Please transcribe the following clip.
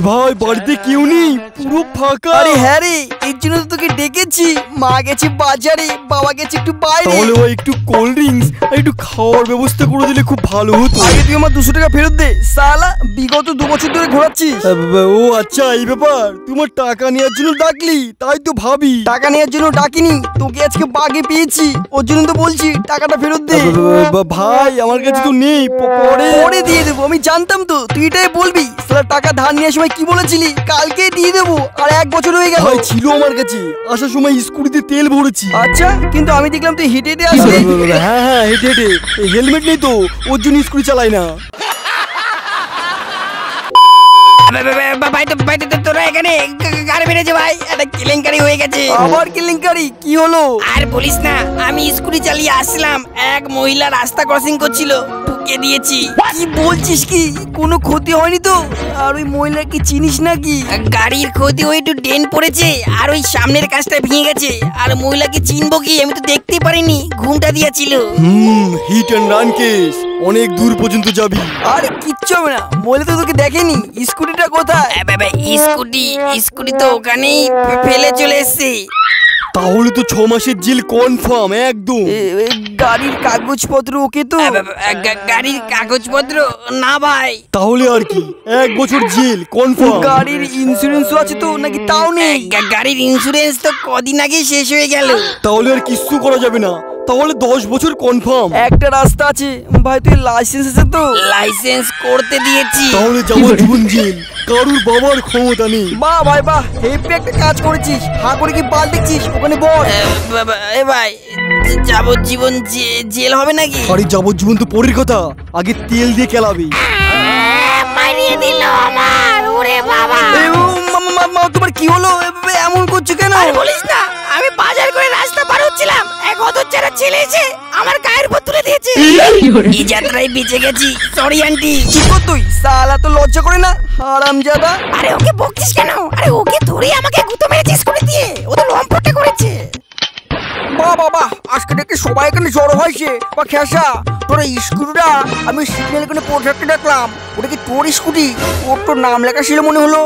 ভাই বাড়িতে কেউ নেই, পুরো ফাঁকা। আরে হ্যাঁ রে, এর জন্য তো তোকে ডেকেছি। মা গেছে বাজারে, বাবা গেছে একটু বাইরে। তাহলে ভাই একটু কোল্ড ড্রিঙ্কস আর একটু খাওয়ার ব্যবস্থা করে দিলে খুব ভালো হতো। আগে তুই আমার 200 টাকা ফেরত দে, শালা বিগত 2 বছর ধরে ঘোরাচ্ছিস। ও আচ্ছা, এই ব্যাপার। তোমার টাকা নেওয়ার জন্য ডাকলি, তাই তো ভাবি। টাকা নেওয়ার জন্য ডাকিনি, তোকে আজকে বাগে পেয়েছি, ওর জন্য তো বলছি টাকাটা ফেরত দে। ভাই আমার কাছে তো নেই, পরে দিয়ে দেবো। আমি জানতাম তো তুই এটাই বলবি। শালা টাকা ধার নেওয়ার সময় কি বলেছিলি? কালকে দিয়ে দেবো। আর 1 বছর হয়ে গেল। ভাই ছিল আমার কাছে, আসার সময় স্কুটিতে তেল ভরেছি। আচ্ছা, কিন্তু আমি দেখলাম তুই হেঁটে হেঁটে আসলি। হ্যাঁ হ্যাঁ, হেঁটে হেঁটে। হেলমেট নেই তো, ওর জন্য স্কুটি চালাই না। তোরা এখানে গাড়ি মেরেছে ভাই, একটা কেলেঙ্কারি হয়ে গেছে। আবার কেলেঙ্কারি? কি হলো? আর বলিস না, আমি স্কুটি চালিয়ে আসলাম, এক মহিলা রাস্তা ক্রসিং করছিল, ঠুকে দিয়েছি। কি বলছিস? কি কোনো ক্ষতি হয়নি তো? আর ওই মহিলা কি চিনিস নাকি? গাড়ির ক্ষতি হয়ে একটু ডেন পড়েছে, আর ওই সামনের কাজটা ভেঙে গেছে। আর মহিলাকে চিনবো কি, আমি তো দেখতে পারিনি, ঘুমটা দিয়েছিল। হিট অ্যান্ড রান কেস, অনেক দূর পর্যন্ত যাবি। আরে কিচ্ছু হবে না, মহিলা তো তোকে দেখেনি। স্কুটিটা কোথায়? স্কুটি তো ওখানেই ফেলে চলে এসছে। তাহলে তো 6 মাসের জেল কনফার্ম একদম। গাড়ির কাগজপত্র ওকে তো? গাড়ির কাগজপত্র না ভাই। তাহলে আর কি, 1 বছর জেল কনফার্ম। গাড়ির ইন্স্যুরেন্সও আছে তো নাকি তাও নেই? গাড়ির ইন্স্যুরেন্স তো কদিন আগে শেষ হয়ে গেল। তাহলে আর কিচ্ছু করা যাবে না, তাহলে 10 বছর কনফার্ম। একটা রাস্তা আছে ভাই, তুই লাইসেন্স আছে তো? লাইসেন্স করতে দিয়েছি। তাহলে যাবজ্জীবন জেল, কারুর বাবার ক্ষমতা নেই। বাহ ভাই বাহ, হেপি একটা কাজ করেছিস। হা করে কি বাল দেখছিস? ওখানে বল। এ ভাই, যাবজ্জীবন জেল হবে নাকি? আরে যাবজ্জীবন তো পরের কথা, আগে তেল দিয়ে কেলাবি। মারিয়ে দিল আমার, ওরে বাবা। তোমার কি হলো? এমন করছো কেন? বলিস না, আমি বাজার করে রাস্তা পার হচ্ছিলাম, এক হতচ্ছাড়া ছেলে এসে আমার গায়ের উপর তুলে দিয়েছে। এই যাত্রায় বেঁচে গেছি, সরি আন্টি। কি কর তুই? শালা তো লজ্জা করে না, হারামজাদা। আরে ওকে বকছিস কেন? আরে ওকে ধরেই আমাকে গুঁতো মেরেছিস করে দিয়ে, ও তো লম্পটে করেছে। বাহ বাবা, আজকে দেখে সবাই এখানে জড়ো হয়েছে। বা খেসা, তোর স্কুটিটা আমি সিগন্যাল এখানে পড়ে থাকতে দেখলাম, ওটা কি তোর স্কুটি? ওর তো নাম লেখা ছিল মনে হলো।